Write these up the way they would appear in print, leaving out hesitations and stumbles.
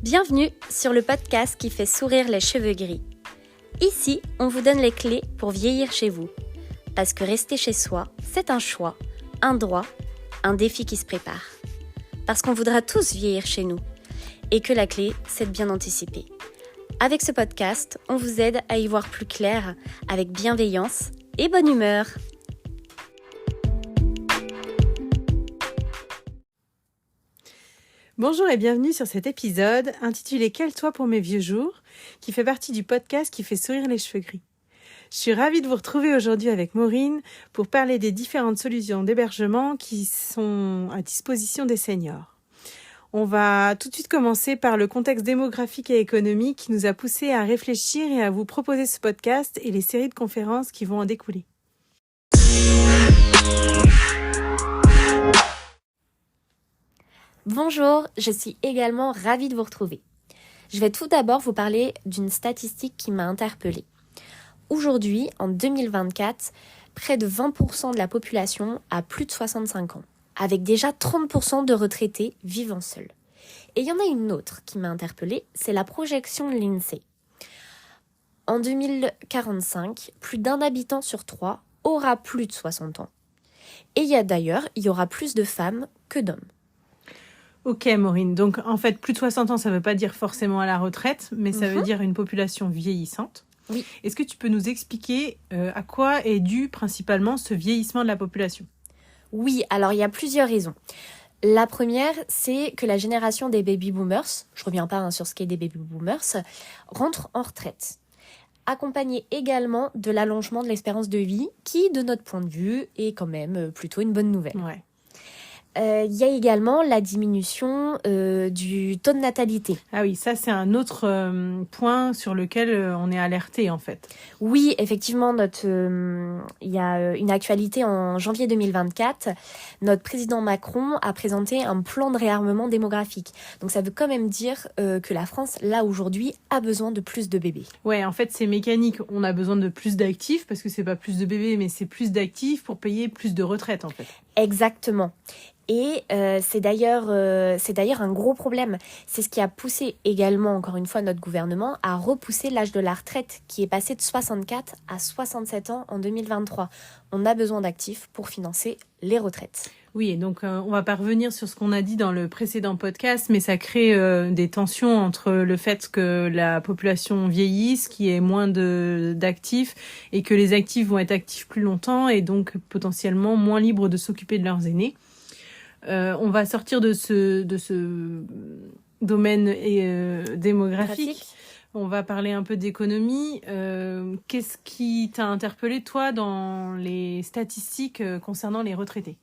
Bienvenue sur le podcast qui fait sourire les cheveux gris. Ici, on vous donne les clés pour vieillir chez vous. Parce que rester chez soi, c'est un choix, un droit, un défi qui se prépare. Parce qu'on voudra tous vieillir chez nous. Et que la clé, c'est de bien anticiper. Avec ce podcast, on vous aide à y voir plus clair, avec bienveillance et bonne humeur. Bonjour et bienvenue sur cet épisode intitulé « Quel toit pour mes vieux jours ?» qui fait partie du podcast qui fait sourire les cheveux gris. Je suis ravie de vous retrouver aujourd'hui avec Maureen pour parler des différentes solutions d'hébergement qui sont à disposition des seniors. On va tout de suite commencer par le contexte démographique et économique qui nous a poussé à réfléchir et à vous proposer ce podcast et les séries de conférences qui vont en découler. Bonjour, je suis également ravie de vous retrouver. Je vais tout d'abord vous parler d'une statistique qui m'a interpellée. Aujourd'hui, en 2024, près de 20% de la population a plus de 65 ans, avec déjà 30% de retraités vivant seuls. Et il y en a une autre qui m'a interpellée, c'est la projection de l'INSEE. En 2045, plus d'un habitant sur 3 aura plus de 60 ans. Et il y aura plus de femmes que d'hommes. Ok Maureen, donc en fait plus de 60 ans ça ne veut pas dire forcément à la retraite, mais ça veut dire une population vieillissante. Oui. Est-ce que tu peux nous expliquer à quoi est dû principalement ce vieillissement de la population ? Oui, alors il y a plusieurs raisons. La première, c'est que la génération des baby-boomers, je ne reviens pas sur ce qu'est des baby-boomers, rentre en retraite. Accompagné également de l'allongement de l'espérance de vie, qui, de notre point de vue, est quand même plutôt une bonne nouvelle. Ouais. Il y a également la diminution du taux de natalité. Ah oui, ça c'est un autre point sur lequel on est alerté en fait. Oui, effectivement, il y a une actualité en janvier 2024. Notre président Macron a présenté un plan de réarmement démographique. Donc ça veut quand même dire que la France, là aujourd'hui, a besoin de plus de bébés. Ouais, en fait c'est mécanique. On a besoin de plus d'actifs parce que c'est pas plus de bébés, mais c'est plus d'actifs pour payer plus de retraites en fait. Exactement. Et c'est d'ailleurs un gros problème. C'est ce qui a poussé également, encore une fois, notre gouvernement à repousser l'âge de la retraite qui est passé de 64 à 67 ans en 2023. On a besoin d'actifs pour financer les retraites. Oui, et donc on va pas revenir sur ce qu'on a dit dans le précédent podcast, mais ça crée des tensions entre le fait que la population vieillisse, qu'il y ait moins d'actifs et que les actifs vont être actifs plus longtemps et donc potentiellement moins libres de s'occuper de leurs aînés. On va sortir de ce domaine démographique. On va parler un peu d'économie. Qu'est-ce qui t'a interpellé, toi, dans les statistiques concernant les retraités ?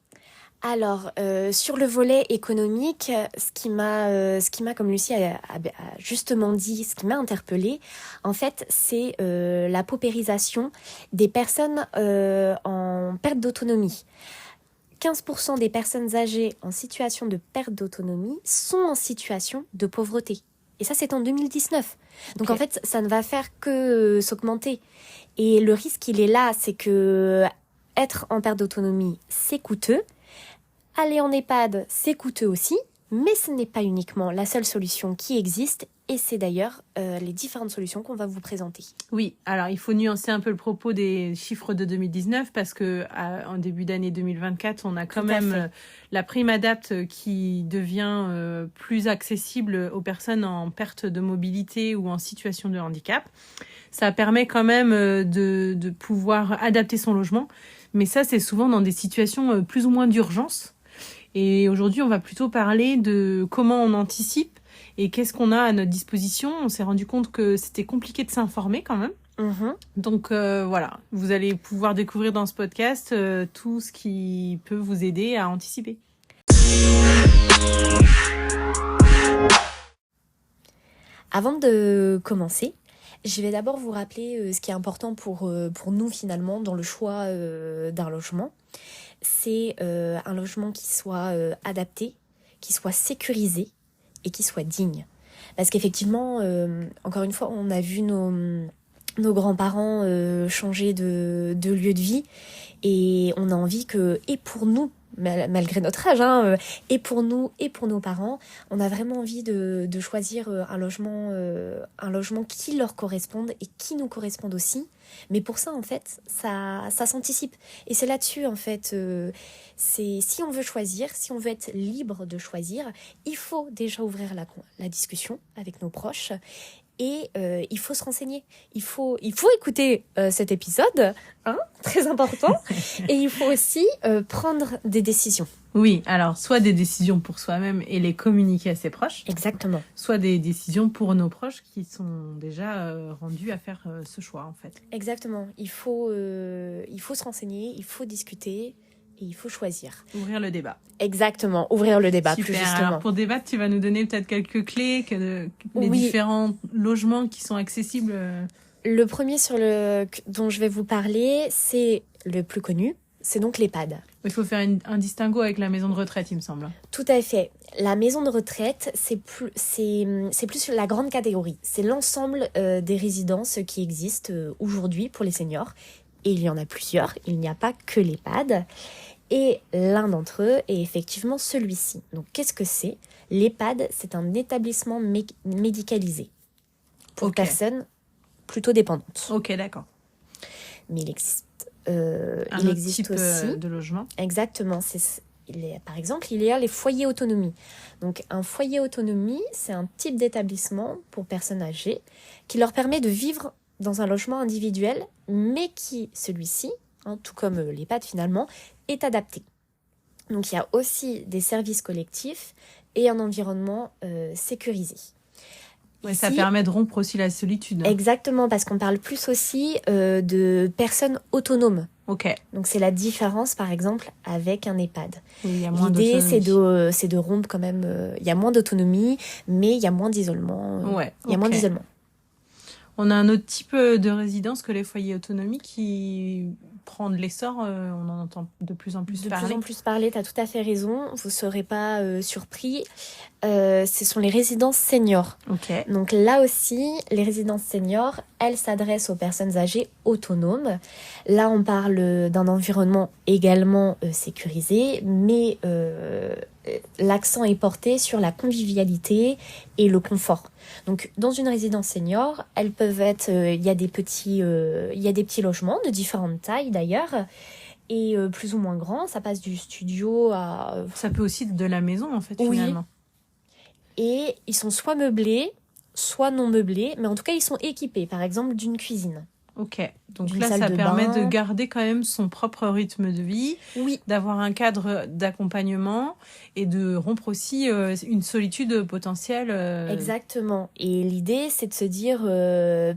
Alors, sur le volet économique, ce qui m'a, comme Lucie a justement dit, ce qui m'a interpellée, en fait, c'est la paupérisation des personnes en perte d'autonomie. 15% des personnes âgées en situation de perte d'autonomie sont en situation de pauvreté. Et ça, c'est en 2019. Donc, En fait, ça ne va faire que s'augmenter. Et le risque, il est là, c'est que être en perte d'autonomie, c'est coûteux. Aller en EHPAD, c'est coûteux aussi. Mais ce n'est pas uniquement la seule solution qui existe. Et c'est d'ailleurs les différentes solutions qu'on va vous présenter. Oui, alors il faut nuancer un peu le propos des chiffres de 2019 parce que en début d'année 2024, on a quand même la prime ADAPT qui devient plus accessible aux personnes en perte de mobilité ou en situation de handicap. Ça permet quand même de pouvoir adapter son logement, mais ça c'est souvent dans des situations plus ou moins d'urgence. Et aujourd'hui, on va plutôt parler de comment on anticipe et qu'est-ce qu'on a à notre disposition. On s'est rendu compte que c'était compliqué de s'informer quand même. Donc voilà, vous allez pouvoir découvrir dans ce podcast tout ce qui peut vous aider à anticiper. Avant de commencer, je vais d'abord vous rappeler ce qui est important pour nous finalement dans le choix d'un logement. C'est un logement qui soit adapté, qui soit sécurisé et qui soit digne. Parce qu'effectivement, encore une fois, on a vu nos grands-parents changer de lieu de vie et on a envie que, et pour nous, malgré notre âge, hein, et pour nous et pour nos parents, on a vraiment envie de choisir un logement qui leur corresponde et qui nous corresponde aussi. Mais pour ça, en fait, ça s'anticipe. Et c'est là-dessus, en fait, c'est si on veut choisir, si on veut être libre de choisir, il faut déjà ouvrir la discussion avec nos proches. Et il faut se renseigner. Il faut écouter cet épisode, hein, très important. Et il faut aussi prendre des décisions. Oui, alors soit des décisions pour soi-même et les communiquer à ses proches. Exactement. Soit des décisions pour nos proches qui sont déjà rendus à faire ce choix, en fait. Exactement. Il faut se renseigner, il faut discuter. Et il faut choisir. Ouvrir le débat. Exactement, ouvrir le débat, Super. plus justement. Alors pour débattre, tu vas nous donner peut-être quelques clés, les différents logements qui sont accessibles. Le premier dont je vais vous parler, c'est le plus connu, c'est donc l'EHPAD. Il faut faire un distinguo avec la maison de retraite, il me semble. Tout à fait. La maison de retraite, c'est plus sur la grande catégorie. C'est l'ensemble des résidences qui existent aujourd'hui pour les seniors. Et il y en a plusieurs, il n'y a pas que l'EHPAD. Et l'un d'entre eux est effectivement celui-ci. Donc qu'est-ce que c'est ? L'EHPAD, c'est un établissement médicalisé pour personnes plutôt dépendantes. Ok, d'accord. Mais il existe type aussi de logement. Exactement. Par exemple, il y a les foyers autonomie. Donc un foyer autonomie, c'est un type d'établissement pour personnes âgées qui leur permet de vivre dans un logement individuel, mais qui, celui-ci, tout comme l'EHPAD finalement, est adapté. Donc il y a aussi des services collectifs et un environnement sécurisé. Ouais, ça permet de rompre aussi la solitude. Exactement, parce qu'on parle plus aussi de personnes autonomes. Ok. Donc c'est la différence, par exemple, avec un EHPAD. Il y a moins L'idée, d'autonomie. c'est de rompre quand même. Il y a moins d'autonomie, mais il y a moins d'isolement. Il y a moins d'isolement. On a un autre type de résidence que les foyers autonomie qui prend de l'essor. On en entend de plus en plus parler. De plus en plus parler, tu as tout à fait raison. Vous ne serez pas surpris. Ce sont les résidences seniors. Okay. Donc là aussi, les résidences seniors, elles s'adressent aux personnes âgées autonomes. Là, on parle d'un environnement également sécurisé, mais l'accent est porté sur la convivialité et le confort. Donc, dans une résidence senior, elles peuvent être, il y a des petits logements de différentes tailles d'ailleurs, et plus ou moins grands. Ça passe du studio à. Ça peut aussi être de la maison en fait finalement. Et ils sont soit meublés, soit non meublés, mais en tout cas ils sont équipés, par exemple d'une cuisine. Ok, donc là ça permet de garder quand même son propre rythme de vie, d'avoir un cadre d'accompagnement et de rompre aussi une solitude potentielle. Exactement, et l'idée c'est de se dire,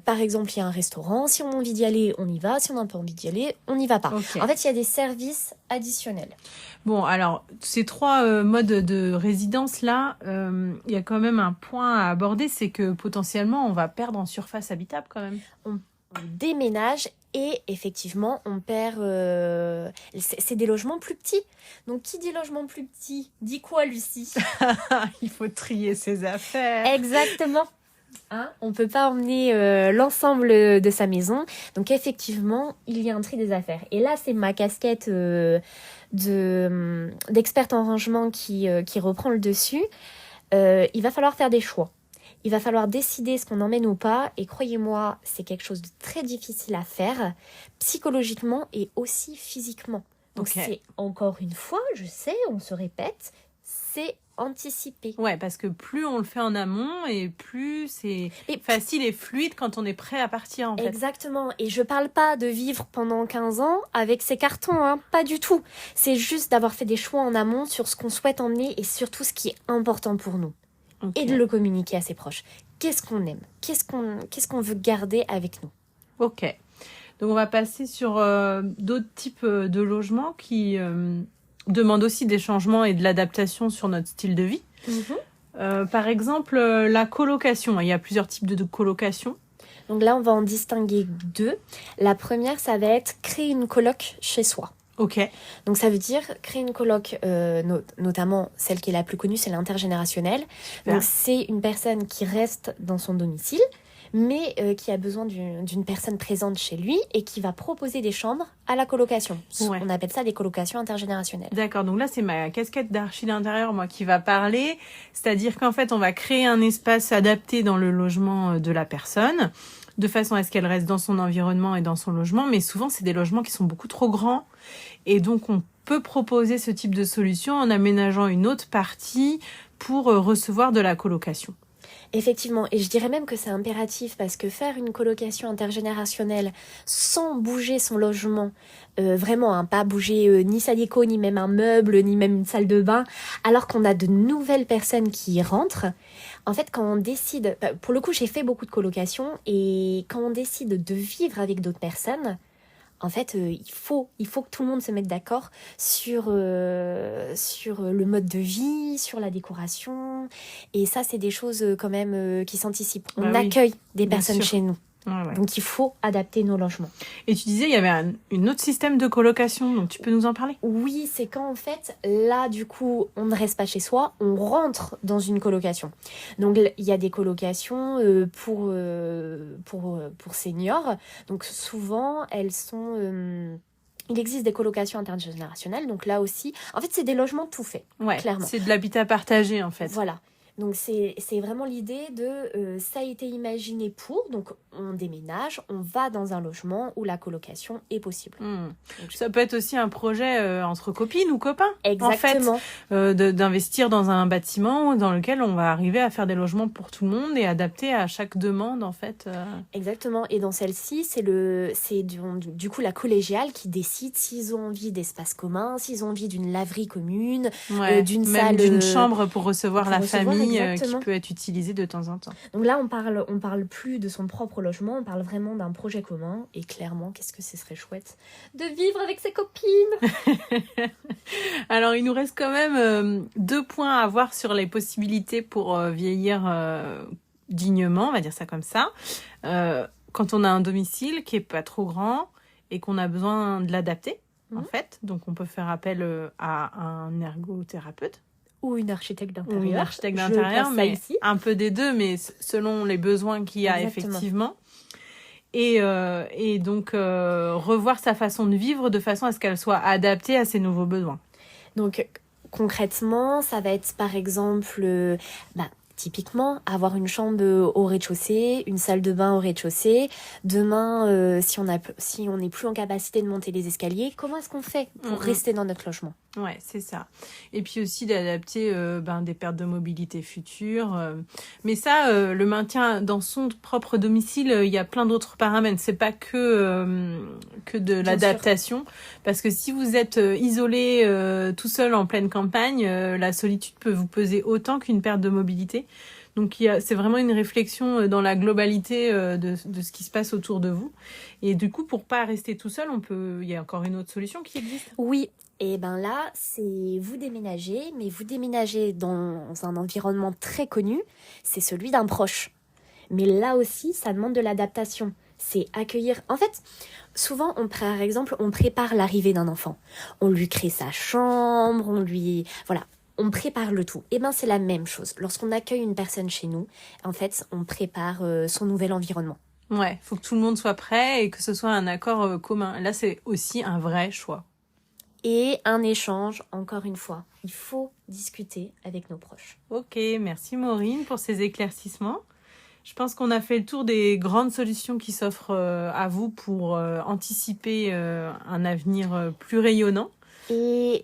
par exemple il y a un restaurant, si on a envie d'y aller on y va, si on n'a pas envie d'y aller on n'y va pas. Okay. En fait il y a des services additionnels. Bon, alors, ces 3 modes de résidence là, il y a quand même un point à aborder, c'est que potentiellement on va perdre en surface habitable quand même. On déménage et effectivement on perd c'est des logements plus petits. Donc qui dit logement plus petit dit quoi, Lucie? Il faut trier ses affaires. Exactement. On peut pas emmener l'ensemble de sa maison. Donc effectivement il y a un tri des affaires. Et là c'est ma casquette d'experte en rangement qui reprend le dessus. Il va falloir faire des choix. Il va falloir décider ce qu'on emmène ou pas. Et croyez-moi, c'est quelque chose de très difficile à faire, psychologiquement et aussi physiquement. Donc c'est encore une fois, je sais, on se répète, c'est anticiper. Ouais, parce que plus on le fait en amont et plus c'est facile et fluide quand on est prêt à partir en fait. Exactement. Et je parle pas de vivre pendant 15 ans avec ses cartons, pas du tout. C'est juste d'avoir fait des choix en amont sur ce qu'on souhaite emmener et surtout ce qui est important pour nous. Et de le communiquer à ses proches. Qu'est-ce qu'on aime ? Qu'est-ce qu'on veut garder avec nous ? Ok. Donc on va passer sur d'autres types de logements qui demandent aussi des changements et de l'adaptation sur notre style de vie. Par exemple, la colocation. Il y a plusieurs types de colocation. Donc là, on va en distinguer 2. La première, ça va être créer une coloc chez soi. Ok. Donc ça veut dire créer une coloc, notamment celle qui est la plus connue, c'est l'intergénérationnelle. Donc c'est une personne qui reste dans son domicile, mais qui a besoin d'une personne présente chez lui et qui va proposer des chambres à la colocation. Ouais. On appelle ça des colocations intergénérationnelles. D'accord, donc là c'est ma casquette d'archi d'intérieur moi qui va parler, c'est-à-dire qu'en fait on va créer un espace adapté dans le logement de la personne, de façon à ce qu'elle reste dans son environnement et dans son logement, mais souvent c'est des logements qui sont beaucoup trop grands et donc on peut proposer ce type de solution en aménageant une autre partie pour recevoir de la colocation. Effectivement, et je dirais même que c'est impératif parce que faire une colocation intergénérationnelle sans bouger son logement, vraiment, pas bouger ni sa déco, ni même un meuble, ni même une salle de bain, alors qu'on a de nouvelles personnes qui y rentrent. En fait, quand on décide, pour le coup j'ai fait beaucoup de colocations, et quand on décide de vivre avec d'autres personnes, en fait, il faut que tout le monde se mette d'accord sur le mode de vie, sur la décoration. Et ça, c'est des choses quand même qui s'anticipent. On accueille des personnes chez nous. Ouais. Donc, il faut adapter nos logements. Et tu disais, il y avait un autre système de colocation, donc tu peux nous en parler ? Oui, c'est quand en fait, là, du coup, on ne reste pas chez soi, on rentre dans une colocation. Donc, il y a des colocations pour seniors. Donc, souvent, elles sont... Il existe des colocations intergénérationnelles, donc là aussi... En fait, c'est des logements tout faits, clairement. C'est de l'habitat partagé, en fait. Voilà. Donc, c'est vraiment l'idée de... ça a été imaginé pour... Donc, on déménage, on va dans un logement où la colocation est possible. Donc, ça peut être aussi un projet entre copines ou copains. Exactement. En fait, d'investir dans un bâtiment dans lequel on va arriver à faire des logements pour tout le monde et adapter à chaque demande, en fait. Exactement. Et dans celle-ci, c'est du coup la collégiale qui décide s'ils ont envie d'espace commun, s'ils ont envie d'une laverie commune, d'une salle... d'une chambre pour recevoir la famille qui peut être utilisée de temps en temps. Donc là, on parle plus de son propre logement, on parle vraiment d'un projet commun. Et clairement, qu'est-ce que ce serait chouette de vivre avec ses copines. Alors, il nous reste quand même 2 points à voir sur les possibilités pour vieillir dignement, on va dire ça comme ça. Quand on a un domicile qui est pas trop grand et qu'on a besoin de l'adapter, en fait. Donc, on peut faire appel à un ergothérapeute. Ou une architecte d'intérieur. Mais ici. Un peu des deux, mais selon les besoins qu'il y a effectivement. Et donc, revoir sa façon de vivre de façon à ce qu'elle soit adaptée à ses nouveaux besoins. Donc, concrètement, ça va être par exemple... typiquement, avoir une chambre au rez-de-chaussée, une salle de bain au rez-de-chaussée. Demain, si on n'est plus en capacité de monter les escaliers, comment est-ce qu'on fait pour rester dans notre logement ? Ouais, c'est ça. Et puis aussi d'adapter des pertes de mobilité futures. Mais ça, le maintien dans son propre domicile, il y a plein d'autres paramètres. C'est pas que de l'adaptation. Parce que si vous êtes isolé tout seul en pleine campagne, la solitude peut vous peser autant qu'une perte de mobilité. Donc c'est vraiment une réflexion dans la globalité de ce qui se passe autour de vous. Et du coup, pour pas rester tout seul, il y a encore une autre solution qui existe. Oui. Et là, c'est vous déménagez, mais vous déménagez dans un environnement très connu, c'est celui d'un proche. Mais là aussi, ça demande de l'adaptation. C'est accueillir... En fait, souvent, par exemple, on prépare l'arrivée d'un enfant. On lui crée sa chambre, on prépare le tout. Et c'est la même chose. Lorsqu'on accueille une personne chez nous, en fait, on prépare son nouvel environnement. Ouais, faut que tout le monde soit prêt et que ce soit un accord commun. Là, c'est aussi un vrai choix. Et un échange, encore une fois. Il faut discuter avec nos proches. Ok, merci Maureen pour ces éclaircissements. Je pense qu'on a fait le tour des grandes solutions qui s'offrent à vous pour anticiper un avenir plus rayonnant. Et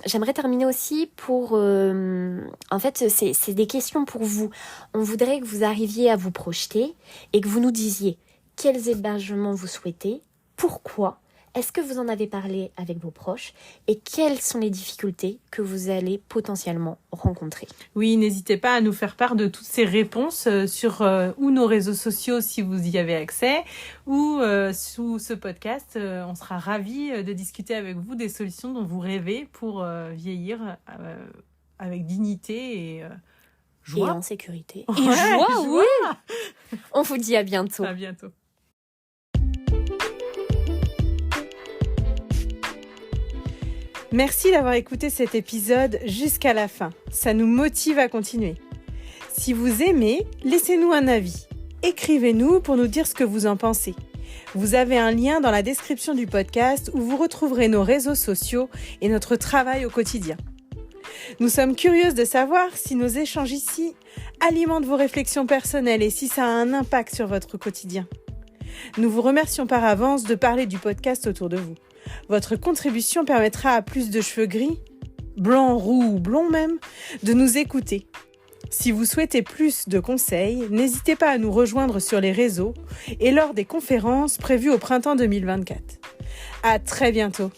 j'aimerais terminer aussi pour... en fait, c'est des questions pour vous. On voudrait que vous arriviez à vous projeter et que vous nous disiez quels hébergements vous souhaitez, pourquoi, est-ce que vous en avez parlé avec vos proches et quelles sont les difficultés que vous allez potentiellement rencontrer. Oui, n'hésitez pas à nous faire part de toutes ces réponses sur ou nos réseaux sociaux si vous y avez accès ou sous ce podcast. On sera ravis de discuter avec vous des solutions dont vous rêvez pour vieillir avec dignité et joie. Et en sécurité. Et joie, oui. On vous dit à bientôt. À bientôt. Merci d'avoir écouté cet épisode jusqu'à la fin. Ça nous motive à continuer. Si vous aimez, laissez-nous un avis. Écrivez-nous pour nous dire ce que vous en pensez. Vous avez un lien dans la description du podcast où vous retrouverez nos réseaux sociaux et notre travail au quotidien. Nous sommes curieuses de savoir si nos échanges ici alimentent vos réflexions personnelles et si ça a un impact sur votre quotidien. Nous vous remercions par avance de parler du podcast autour de vous. Votre contribution permettra à plus de cheveux gris, blancs, roux ou blonds même, de nous écouter. Si vous souhaitez plus de conseils, n'hésitez pas à nous rejoindre sur les réseaux et lors des conférences prévues au printemps 2024. À très bientôt!